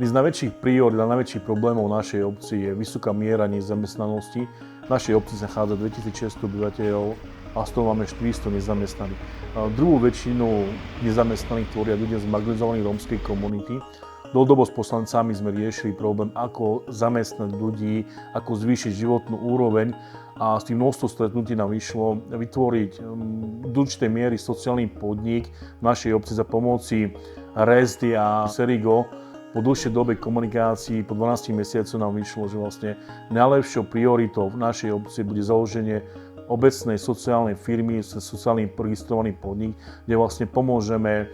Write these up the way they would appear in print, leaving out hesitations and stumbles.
Jedným z najväčších priorít a najväčších problémov našej obci je vysoká miera nezamestnanosti. V našej obci sa nachádza 2600 obyvateľov a z toho máme 400 nezamestnaných. Druhú väčšinu nezamestnaných tvoria ľudia z marginalizovanej rómskej komunity. Dlhodobo s poslancami sme riešili problém, ako zamestnať ľudí, ako zvýšiť životnú úroveň a s tým množstvo stretnutí nám vyšlo vytvoriť do určitej miery sociálny podnik v našej obci za pomoci RESD a Serigo. Po dlhšej dobe komunikácií, po 12 mesiacoch nám vyšlo, že vlastne najlepšou prioritou v našej obci bude založenie obecnej sociálnej firmy, sociálny registrovaný podnik, kde vlastne pomôžeme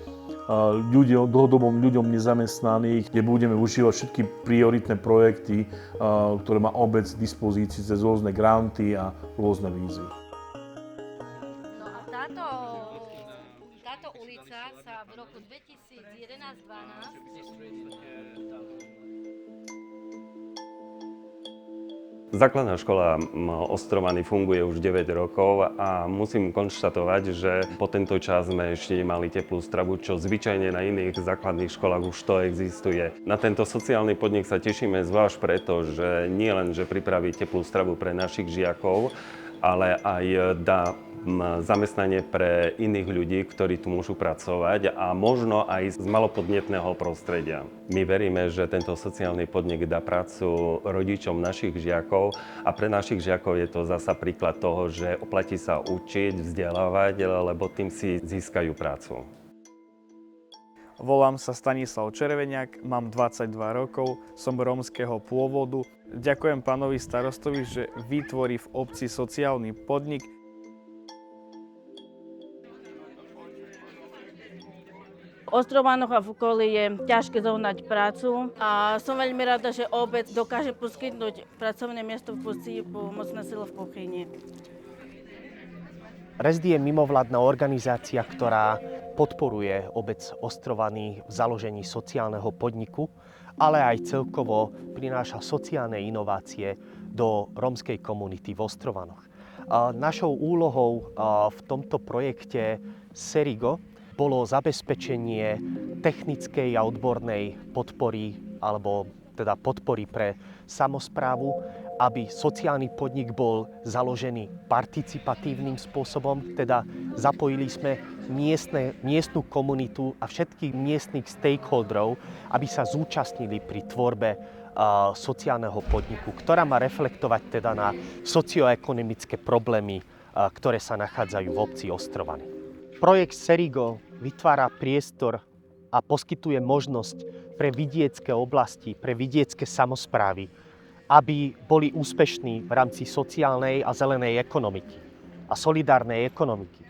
dlhodobým ľuďom nezamestnaných, kde budeme užívať všetky prioritné projekty, ktoré má obec v dispozícii cez rôzne granty a rôzne výzvy. No a táto ulica sa v roku 2011-12 Základná škola Ostrovany funguje už 9 rokov a musím konštatovať, že po tento čas sme ešte nemali teplú stravu, čo zvyčajne na iných základných školách už to existuje. Na tento sociálny podnik sa tešíme zvlášť preto, že nie len, že pripraví teplú stravu pre našich žiakov, ale aj dá zamestnanie pre iných ľudí, ktorí tu môžu pracovať a možno aj z malopodnetného prostredia. My veríme, že tento sociálny podnik dá prácu rodičom našich žiakov a pre našich žiakov je to zasa príklad toho, že oplatí sa učiť, vzdelávať, lebo tým si získajú prácu. Volám sa Stanislav Červeniak, mám 22 rokov, som rómskeho pôvodu. Ďakujem pánovi starostovi, že vytvorí v obci sociálny podnik. V Ostrovanoch a v okolí je ťažké zohnať prácu a som veľmi rada, že obec dokáže poskytnúť pracovné miesto v Pusti pomocná sila v kuchyni. RESD je mimovládna organizácia, ktorá podporuje obec Ostrovany v založení sociálneho podniku, ale aj celkovo prináša sociálne inovácie do rómskej komunity v Ostrovanoch. Našou úlohou v tomto projekte Serigo bolo zabezpečenie technickej a odbornej podpory, alebo teda podpory pre samosprávu, aby sociálny podnik bol založený participatívnym spôsobom, teda zapojili sme miestnu komunitu a všetkých miestnych stakeholderov, aby sa zúčastnili pri tvorbe sociálneho podniku, ktorá má reflektovať teda na socioekonomické problémy, ktoré sa nachádzajú v obci Ostrovany. Projekt Serigo vytvára priestor a poskytuje možnosť pre vidiecké oblasti, pre vidiecké samosprávy, aby boli úspešní v rámci sociálnej a zelenej ekonomiky a solidárnej ekonomiky.